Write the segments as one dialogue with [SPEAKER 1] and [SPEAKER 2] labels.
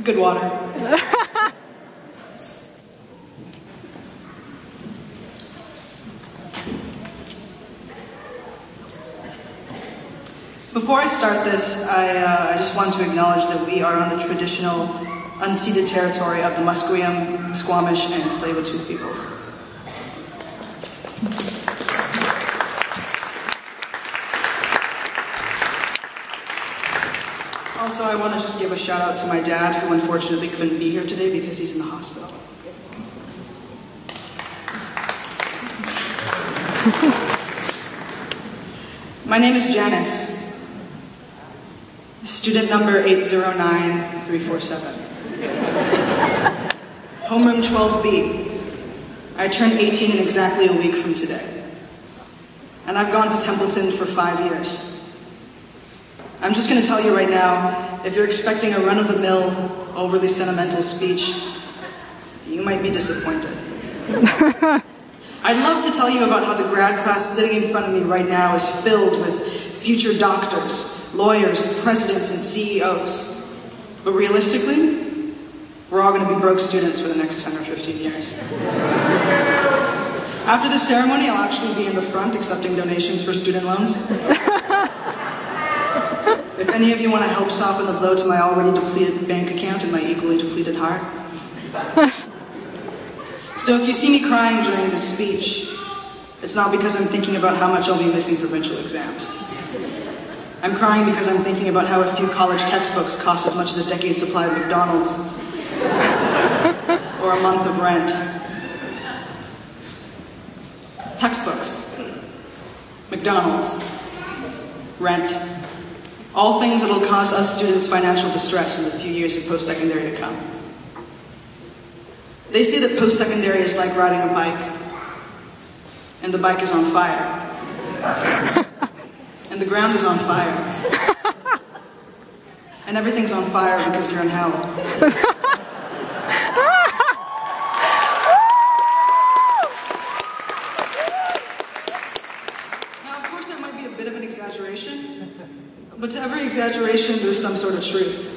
[SPEAKER 1] Good water. Before I start this, I just want to acknowledge that we are on the traditional, unceded territory of the Musqueam, Squamish, and Tsleil-Waututh peoples. Also, I want to just give a shout out to my dad, who unfortunately couldn't be here today because he's in the hospital. My name is Janice, student number 809347. Homeroom 12B. I turn 18 in exactly a week from today. And I've gone to Templeton for 5 years. I'm just going to tell you right now, if you're expecting a run-of-the-mill, overly sentimental speech, you might be disappointed. I'd love to tell you about how the grad class sitting in front of me right now is filled with future doctors, lawyers, presidents, and CEOs. But realistically, we're all going to be broke students for the next 10 or 15 years. After the ceremony, I'll actually be in the front accepting donations for student loans. If any of you want to help soften the blow to my already depleted bank account and my equally depleted heart. So if you see me crying during this speech, it's not because I'm thinking about how much I'll be missing provincial exams. I'm crying because I'm thinking about how a few college textbooks cost as much as a decade's supply of McDonald's. Or a month of rent. Textbooks. McDonald's. Rent. All things that will cause us students financial distress in the few years of post-secondary to come. They say that post-secondary is like riding a bike, and the bike is on fire, and the ground is on fire, and everything's on fire because you're in hell. Now, of course, that might be a bit of an exaggeration, but to every exaggeration, there's some sort of truth.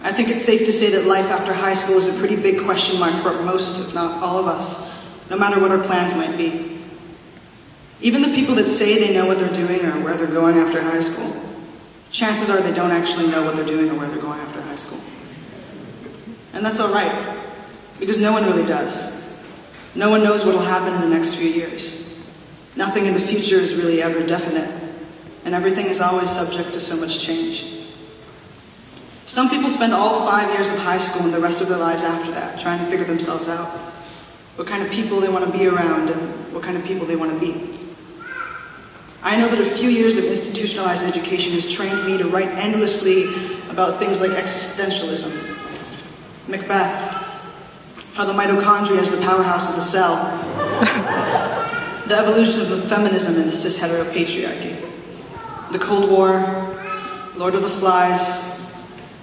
[SPEAKER 1] I think it's safe to say that life after high school is a pretty big question mark for most, if not all of us, no matter what our plans might be. Even the people that say they know what they're doing or where they're going after high school, chances are they don't actually know what they're doing or where they're going after high school. And that's all right, because no one really does. No one knows what will happen in the next few years. Nothing in the future is really ever definite, and everything is always subject to so much change. Some people spend all 5 years of high school and the rest of their lives after that trying to figure themselves out, what kind of people they want to be around and what kind of people they want to be. I know that a few years of institutionalized education has trained me to write endlessly about things like existentialism, Macbeth, how the mitochondria is the powerhouse of the cell, the evolution of feminism and the cis-heteropatriarchy, the Cold War, Lord of the Flies,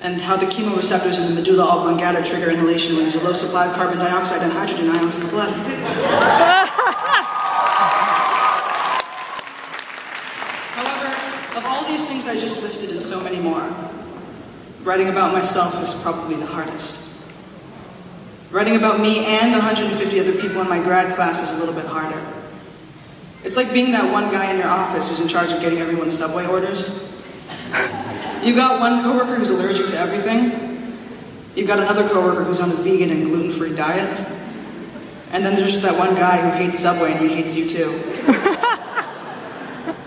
[SPEAKER 1] and how the chemoreceptors in the medulla oblongata trigger inhalation when there's a low supply of carbon dioxide and hydrogen ions in the blood. However, of all these things I just listed and so many more, writing about myself is probably the hardest. Writing about me and 150 other people in my grad class is a little bit harder. It's like being that one guy in your office who's in charge of getting everyone's Subway orders. You've got one coworker who's allergic to everything. You've got another coworker who's on a vegan and gluten-free diet. And then there's just that one guy who hates Subway and he hates you too.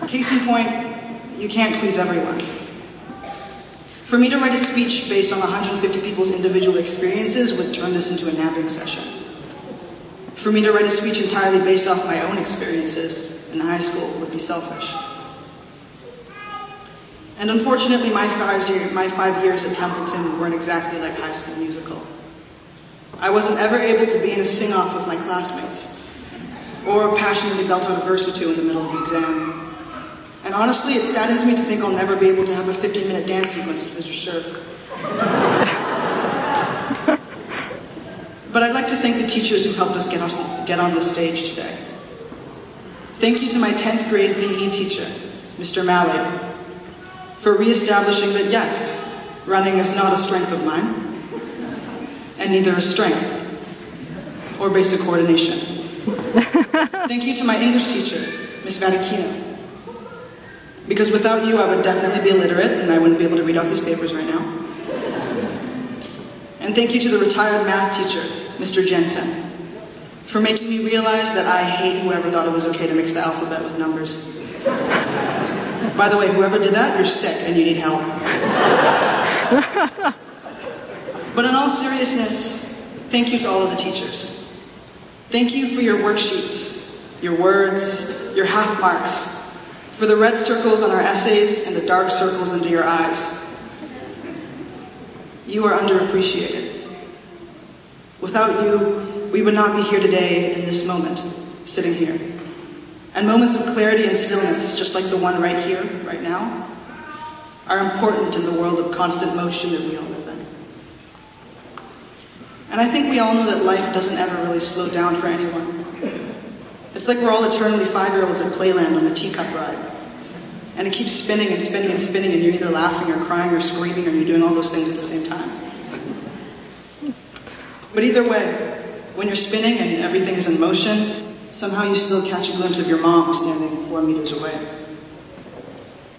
[SPEAKER 1] Case in point, you can't please everyone. For me to write a speech based on 150 people's individual experiences would turn this into a napping session. For me to write a speech entirely based off my own experiences in high school would be selfish. And unfortunately, my 5 years at Templeton weren't exactly like High School Musical. I wasn't ever able to be in a sing-off with my classmates, or passionately belt out a verse or two in the middle of the exam. And honestly, it saddens me to think I'll never be able to have a 15-minute dance sequence with Mr. Scherf. But I'd like to thank the teachers who helped us get on this stage today. Thank you to my 10th grade PE teacher, Mr. Mallard, for reestablishing that yes, running is not a strength of mine, and neither is strength or basic coordination. Thank you to my English teacher, Miss Valedictorian, because without you I would definitely be illiterate and I wouldn't be able to read off these papers right now. And thank you to the retired math teacher, Mr. Jensen, for making me realize that I hate whoever thought it was okay to mix the alphabet with numbers. By the way, whoever did that, you're sick and you need help. But in all seriousness, thank you to all of the teachers. Thank you for your worksheets, your words, your half marks, for the red circles on our essays and the dark circles under your eyes. You are underappreciated. Without you, we would not be here today in this moment, sitting here. And moments of clarity and stillness, just like the one right here, right now, are important in the world of constant motion that we all live in. And I think we all know that life doesn't ever really slow down for anyone. It's like we're all eternally 5-year-olds at Playland on the teacup ride. And it keeps spinning and spinning and spinning, and you're either laughing or crying or screaming, or you're doing all those things at the same time. But either way, when you're spinning and everything is in motion, somehow you still catch a glimpse of your mom standing 4 meters away.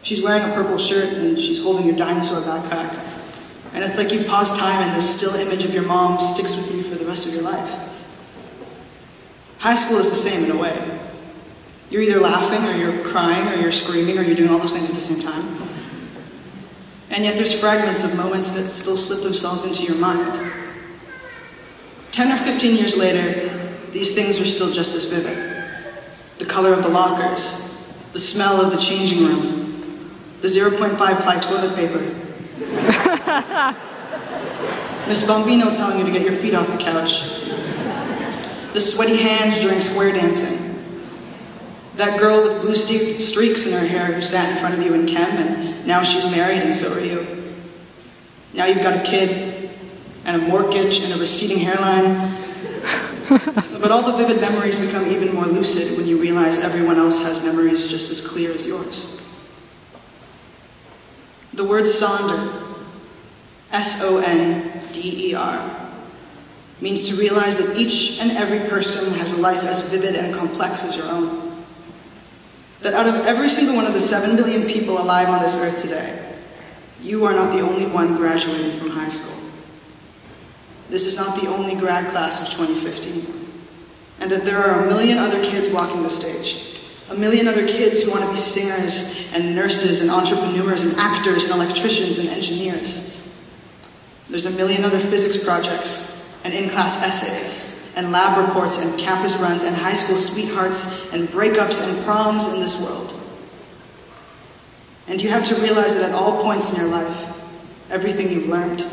[SPEAKER 1] She's wearing a purple shirt and she's holding your dinosaur backpack. And it's like you pause time and this still image of your mom sticks with you for the rest of your life. High school is the same in a way. You're either laughing or you're crying or you're screaming or you're doing all those things at the same time. And yet there's fragments of moments that still slip themselves into your mind. 10 or 15 years later, these things are still just as vivid. The color of the lockers, the smell of the changing room, the 0.5 ply toilet paper, Miss Bombino telling you to get your feet off the couch, the sweaty hands during square dancing, that girl with blue streaks in her hair who sat in front of you in chem and now she's married and so are you. Now you've got a kid and a mortgage and a receding hairline. But all the vivid memories become even more lucid when you realize everyone else has memories just as clear as yours. The word sonder, S-O-N-D-E-R, means to realize that each and every person has a life as vivid and complex as your own. That out of every single one of the 7 billion people alive on this earth today, you are not the only one graduating from high school. This is not the only grad class of 2015. And that there are a million other kids walking the stage. A million other kids who want to be singers and nurses and entrepreneurs and actors and electricians and engineers. There's a million other physics projects and in-class essays and lab reports and campus runs and high school sweethearts and breakups and proms in this world. And you have to realize that at all points in your life, everything you've learned,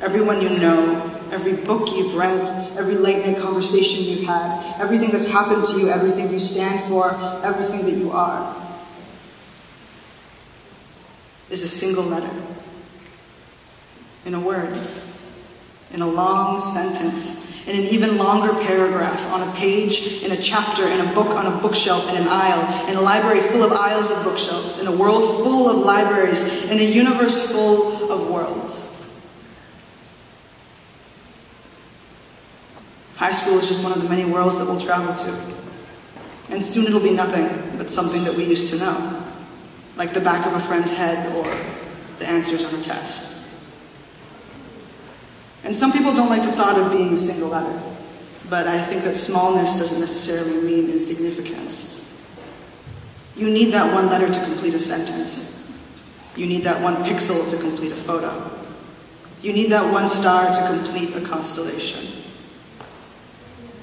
[SPEAKER 1] everyone you know, every book you've read, every late-night conversation you've had, everything that's happened to you, everything you stand for, everything that you are, is a single letter. In a word, in a long sentence, in an even longer paragraph, on a page, in a chapter, in a book, on a bookshelf, in an aisle, in a library full of aisles of bookshelves, in a world full of libraries, in a universe full of worlds. High school is just one of the many worlds that we'll travel to. And soon it'll be nothing but something that we used to know, like the back of a friend's head or the answers on a test. And some people don't like the thought of being a single letter, but I think that smallness doesn't necessarily mean insignificance. You need that one letter to complete a sentence. You need that one pixel to complete a photo. You need that one star to complete a constellation.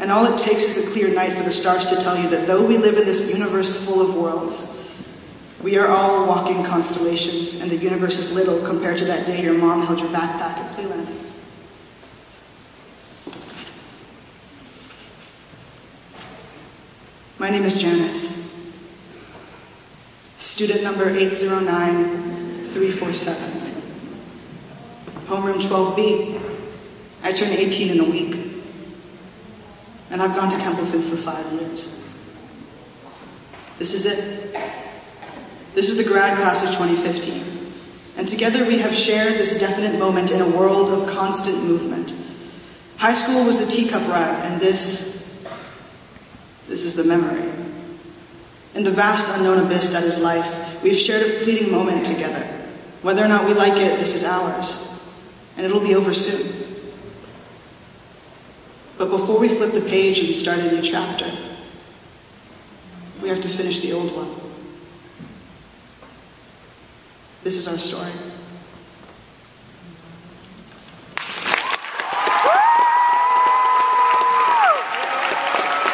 [SPEAKER 1] And all it takes is a clear night for the stars to tell you that though we live in this universe full of worlds, we are all walking constellations, and the universe is little compared to that day your mom held your backpack at Playland. My name is Janice, student number 809347, homeroom 12B. I turn 18 in a week, and I've gone to Templeton for 5 years. This is it. This is the grad class of 2015, and together we have shared this definite moment in a world of constant movement. High school was the teacup ride, and this is the memory. In the vast unknown abyss that is life, we've shared a fleeting moment together. Whether or not we like it, this is ours, and it'll be over soon. But before we flip the page and start a new chapter, we have to finish the old one. This is our story.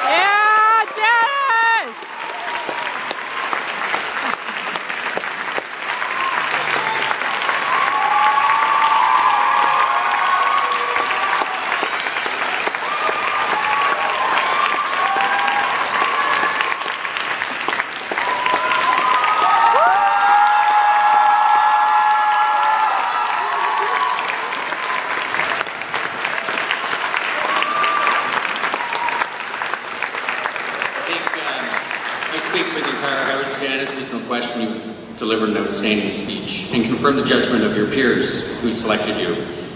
[SPEAKER 2] Yeah, Janice!
[SPEAKER 3] I speak for the entire House. Janice, there's no question you delivered an outstanding speech and confirmed the judgment of your peers who selected you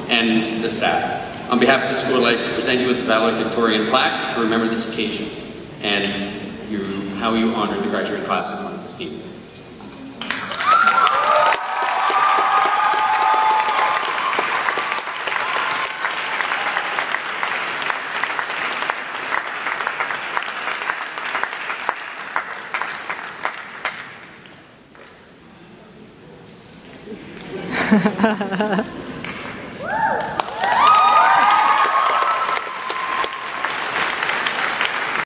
[SPEAKER 3] and the staff. On behalf of the school, I'd like to present you with the Valedictorian plaque to remember this occasion and how you honored the graduating class of 2015.